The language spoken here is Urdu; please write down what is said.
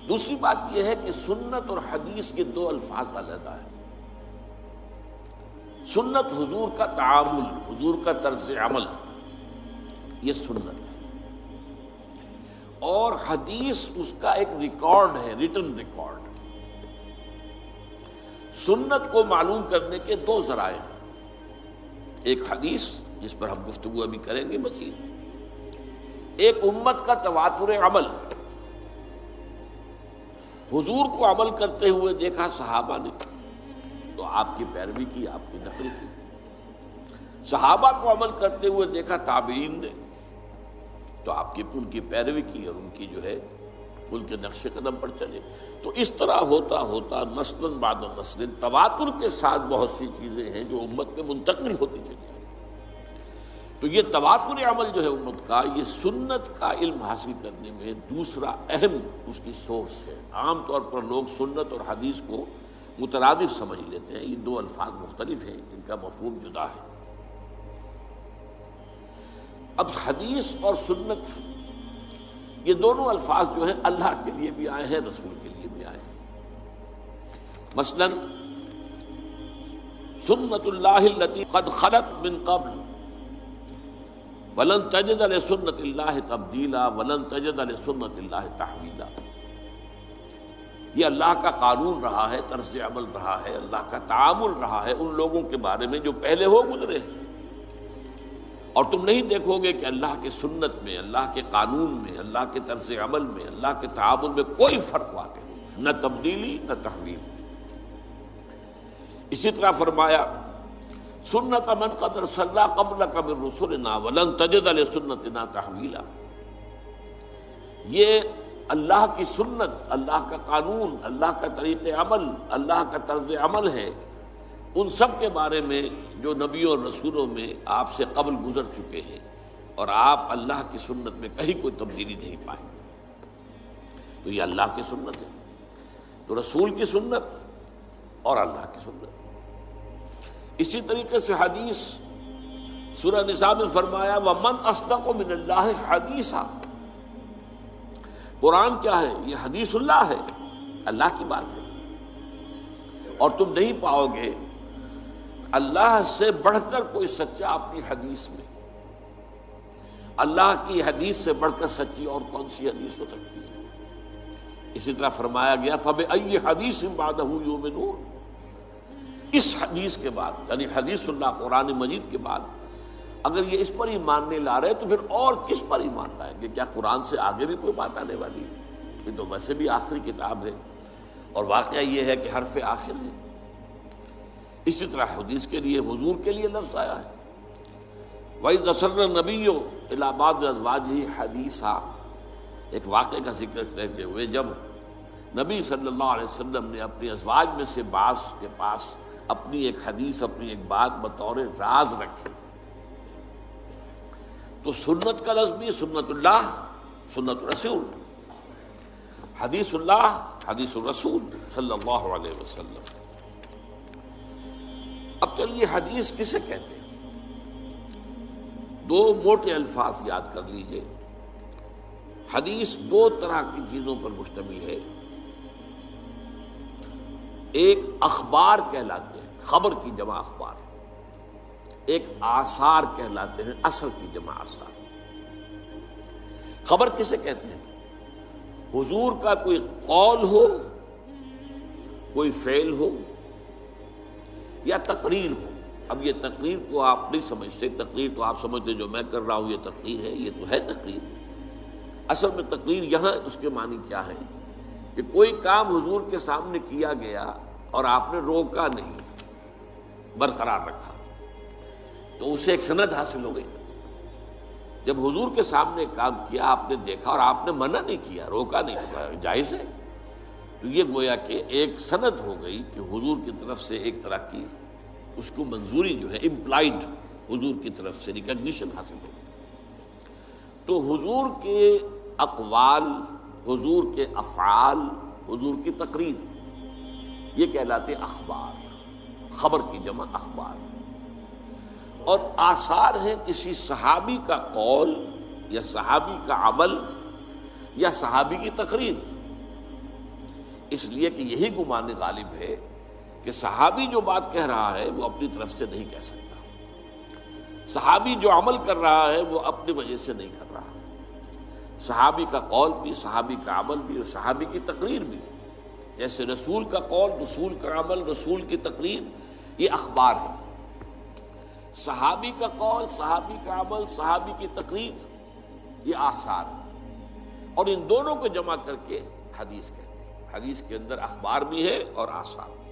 دوسری بات یہ ہے کہ سنت اور حدیث کے دو الفاظ علیحدہ ہیں۔ سنت حضور کا تعامل، حضور کا طرز عمل، یہ سنت ہے، اور حدیث اس کا ایک ریکارڈ ہے، ریٹن ریکارڈ۔ سنت کو معلوم کرنے کے دو ذرائع ہیں، ایک حدیث جس پر ہم گفتگو ابھی کریں گے مزید، ایک امت کا تواتر عمل۔ حضور کو عمل کرتے ہوئے دیکھا صحابہ نے تو آپ کی پیروی کی، آپ کی نقل کی۔ صحابہ کو عمل کرتے ہوئے دیکھا تابعین نے تو آپ کی ان کی پیروی کی اور ان کی جو ہے ان کے نقش قدم پر چلے۔ تو اس طرح ہوتا ہوتا نسل بعد نسل تواتر کے ساتھ بہت سی چیزیں ہیں جو امت میں منتقل ہوتی چلی آئی۔ تو یہ تواتر عمل جو ہے امت کا، یہ سنت کا علم حاصل کرنے میں دوسرا اہم اس کی سورس ہے۔ عام طور پر لوگ سنت اور حدیث کو مترادف سمجھ لیتے ہیں، یہ دو الفاظ مختلف ہیں، ان کا مفہوم جدا ہے۔ اب حدیث اور سنت یہ دونوں الفاظ جو ہیں اللہ کے لیے بھی آئے ہیں، رسول کے لیے بھی آئے ہیں۔ مثلا سنت اللہ التی قد خلت من قبل ولن تجد لسنت اللہ تبدیلا ولن تجد لسنت اللہ تحویلا۔ یہ اللہ کا قانون رہا ہے، طرز عمل رہا ہے، اللہ کا تعامل رہا ہے ان لوگوں کے بارے میں جو پہلے ہو گزرے ہیں، اور تم نہیں دیکھو گے کہ اللہ کے سنت میں، اللہ کے قانون میں، اللہ کے طرز عمل میں، اللہ کے تعامل میں کوئی فرق واقع نہیں، نہ تبدیلی نہ تحویل۔ اسی طرح فرمایا سنت من قد ارسلنا قبلک من رسلنا ولن تجد لسنتنا تحویلا۔ یہ اللہ کی سنت، اللہ کا قانون، اللہ کا طریق عمل، اللہ کا طرز عمل ہے ان سب کے بارے میں جو نبیوں اور رسولوں میں آپ سے قبل گزر چکے ہیں، اور آپ اللہ کی سنت میں کہیں کوئی تبدیلی نہیں پائیں گے۔ تو یہ اللہ کی سنت ہے، تو رسول کی سنت اور اللہ کی سنت۔ اسی طریقے سے حدیث سورہ نساء میں فرمایا وَمَنْ أَصْدَقُ مِنَ اللَّهِ حَدِيثًا۔ قرآن کیا ہے؟ یہ حدیث اللہ ہے، اللہ کی بات ہے، اور تم نہیں پاؤ گے اللہ سے بڑھ کر کوئی سچا اپنی حدیث میں۔ اللہ کی حدیث سے بڑھ کر سچی اور کون سی حدیث ہو سکتی ہے؟ اسی طرح فرمایا گیا فَبِأَيِّ حَدِيثٍ بَعْدَهُ يُؤْمِنُونَ۔ اس حدیث کے بعد یعنی حدیث اللہ قرآن مجید کے بعد اگر یہ اس پر ایمان نہیں لا رہے تو پھر اور کس پر ایمان لائیں گے؟ کیا قرآن سے آگے بھی کوئی بات آنے والی ہے؟ یہ تو ویسے بھی آخری کتاب ہے، اور واقعہ یہ ہے کہ حرف آخر ہے۔ اسی طرح حدیث کے لیے، حضور کے لیے لفظ آیا ہے وَإِذْ أَسَرَّ النَّبِيُّ إِلَىٰ بَعْضِ أَزْوَاجِهِ حَدِيثًا۔ ایک واقعے کا ذکر کرتے ہوئے جب نبی صلی اللہ علیہ وسلم نے اپنی ازواج میں سے بعض کے پاس اپنی ایک حدیث، اپنی ایک بات بطور راز رکھی، تو سنت کا لفظ بھی سنت اللہ، سنت رسول، حدیث اللہ، حدیث الرسول صلی اللہ علیہ وسلم۔ اب چلیے حدیث کسے کہتے ہیں؟ دو موٹے الفاظ یاد کر لیجئے۔ حدیث دو طرح کی چیزوں پر مشتمل ہے، ایک اخبار کہلاتے ہیں، خبر کی جمع اخبار، ایک آثار کہلاتے ہیں، اثر کی جمع آثار۔ خبر کسے کہتے ہیں؟ حضور کا کوئی قول ہو، کوئی فعل ہو یا تقریر ہو۔ اب یہ تقریر کو آپ نہیں سمجھتے، تقریر تو آپ سمجھتے جو میں کر رہا ہوں یہ تقریر ہے، یہ تو ہے تقریر۔ اصل میں تقریر یہاں اس کے معنی کیا ہے کہ کوئی کام حضور کے سامنے کیا گیا اور آپ نے روکا نہیں، برقرار رکھا، تو اسے ایک سند حاصل ہو گئی۔ جب حضور کے سامنے کام کیا، آپ نے دیکھا اور آپ نے منع نہیں کیا، روکا نہیں، کیا جائز ہے، تو یہ گویا کہ ایک سند ہو گئی کہ حضور کی طرف سے ایک طرح کی اس کو منظوری جو ہے امپلائڈ، حضور کی طرف سے ریکگنیشن حاصل ہو گئی۔ تو حضور کے اقوال، حضور کے افعال، حضور کی تقریر، یہ کہلاتے اخبار، خبر کی جمع اخبار۔ اور آثار ہیں کسی صحابی کا قول یا صحابی کا عمل یا صحابی کی تقریر۔ اس لیے کہ یہی گمان غالب ہے کہ صحابی جو بات کہہ رہا ہے وہ اپنی طرف سے نہیں کہہ سکتا، صحابی جو عمل کر رہا ہے وہ اپنی وجہ سے نہیں کر رہا، صحابی کا قول بھی، صحابی کا عمل بھی اور صحابی کی تقریر بھی، جیسے رسول کا قول، رسول کا عمل، رسول کی تقریر، یہ اخبار ہے، صحابی کا قول، صحابی کا عمل، صحابی کی تقریر، یہ آثار ہے، اور ان دونوں کو جمع کر کے حدیث کہتے ہیں۔ حدیث کے اندر اخبار بھی ہے اور آثار۔